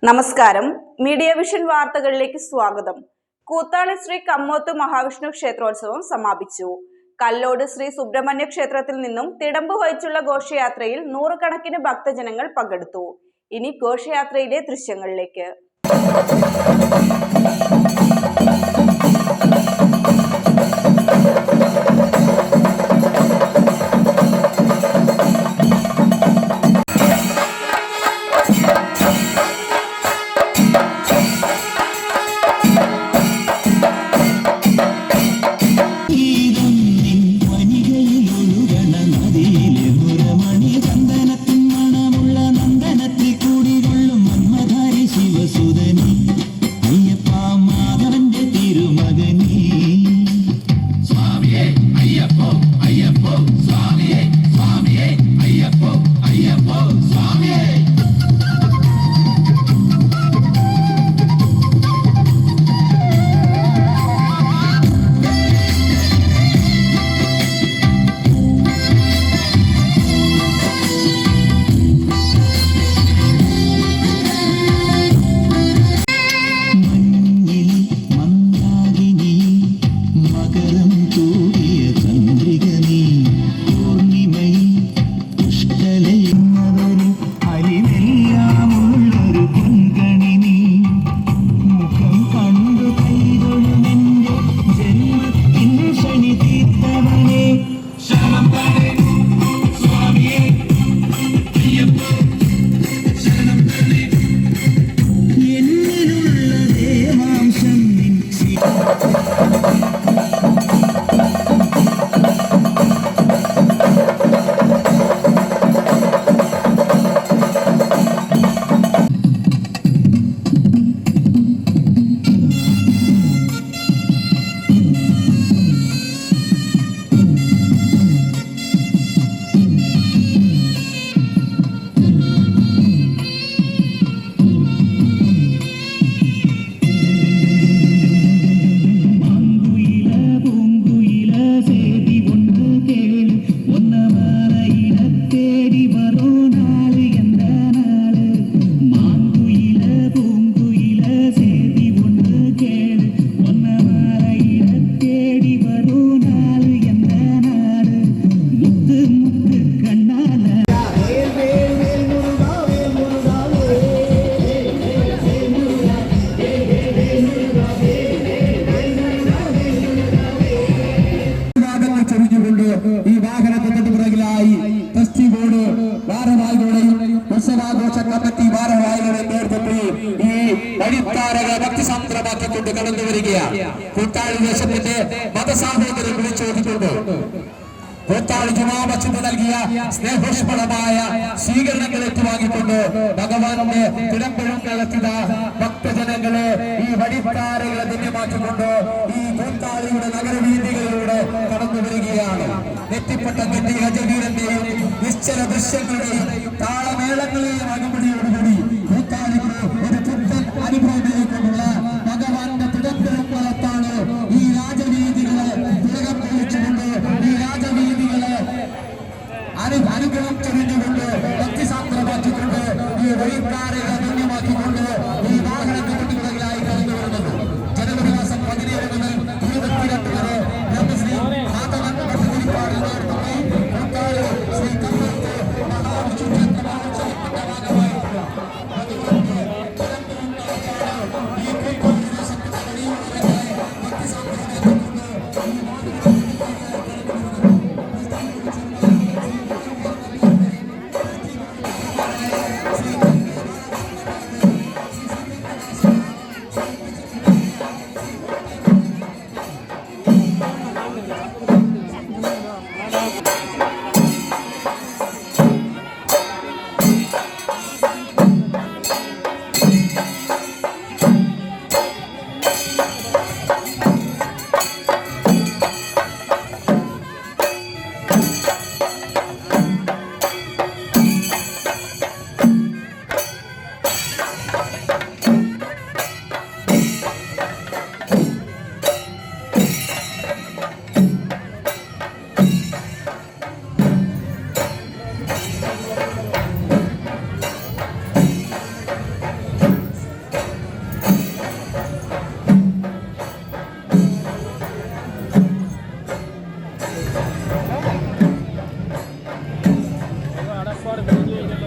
നമസ്കാരം. Media vision വാർത്തകളിലേക്ക് സ്വാഗതം. കൂത്താളി ശ്രീ കമ്മോത്ത് മഹാവിഷ്ണു ക്ഷേത്രോത്സവം സമാപിച്ചു. കല്ലോട് ശ്രീ സുബ്രഹ്മണ്യ ക്ഷേത്രത്തിൽ നിന്നും തിടമ്പ് വഹിച്ചുള്ള ഘോഷയാത്രയിൽ നൂറുകണക്കിന് ഭക്തജനങ്ങൾ പങ്കെടുത്തു. ഇനി ഘോഷയാത്രയിലെ ദൃശ്യങ്ങളിലേക്ക്. ഈ വാഹനത്തിന്റെ പുറകിലായി ട്രസ്റ്റി ബോർഡ് ഭാരവാഹികളുടെയും ഉത്സവാഘോഷ കമ്മിറ്റി ഭാരവാഹികളുടെയും നേതൃത്വത്തിൽ ഈ വഴിത്താരകളെ ഭക്തിസാന്ദ്രമാക്കിക്കൊണ്ട് കടന്നു വരികയാണ്. കൂത്താളി ദേശത്തിന്റെ മതസാഹോദര്യം വിളിച്ചോതിക്കൊണ്ട് കൂത്താളി ജുമാ മസ്ജിദ് നൽകിയ സ്നേഹോഷ്മളമായ സ്വീകരണങ്ങൾ ഏറ്റുവാങ്ങിക്കൊണ്ട് ഭഗവാന്റെ തിടമ്പഴും നടത്തിയ ഭക്തജനങ്ങളെ ഈ വഴിത്താരകളെ ധന്യമാക്കിക്കൊണ്ട് ഈ കൂത്താളിയുടെ നഗരവീഥികളിലൂടെ കടന്നു വരികയാണ്. നെറ്റിപ്പട്ട കെട്ടി ഗജവീരന്റെയും നിശ്ചല ദൃശ്യങ്ങളുടെയും താളമേളങ്ങളെയും അകമ്പടിയോടുകൂടി കൂത്താളിക്ക് ഒരു പുത്തൻ അനുഭവത്തിലേക്കുള്ള ഭഗവാന്റെ തിടമ്പഴും കാലത്താണ് ഈ രാജവീഥികളെ തിലകം പൊളിച്ചുകൊണ്ട് ഈ രാജവീഥികളെ അനുഗ്രഹം ചൊരിഞ്ഞുകൊണ്ട് ഭക്തിസാന്ദ്രമാക്കിക്കൊണ്ട് ഈ വഴിക്കാരെ ധന്യമാക്കിക്കൊണ്ട് ഈ വാഹനത്തിന്റെ മുന്നിലായി കടന്നു വരുന്നത്. ജനുവരി മാസം 17 മുതൽ 22 വരെ ബ്രഹ്മശ്രീ മാധവൻ ഭട്ടതിരിപ്പാടിന്റെ നേതൃത്വത്തിൽ കൂത്താളി ശ്രീ കമ്മോത്ത് മഹാവിഷ്ണു ക്ഷേത്ര മഹോത്സവത്തിന്റെ ഭാഗമായി ഏർപ്പാട് നൽകിയിട്ടുള്ളത്